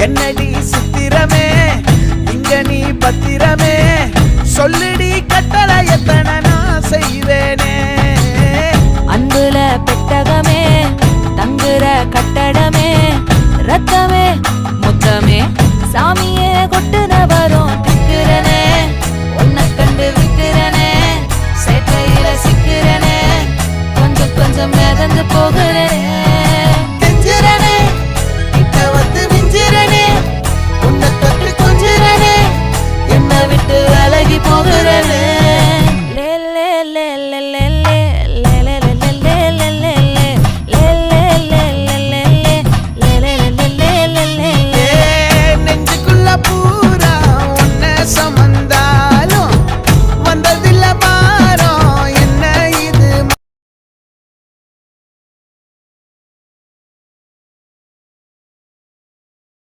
என்னடி சித்திரமே இங்க நீ பத்திரமே சொல்லிடி கட்டளை எத்தனை நான் செய்வேனே அன்புல பெட்டகமே தங்குற கட்டடமே ரத்தமே முத்தமே சாமி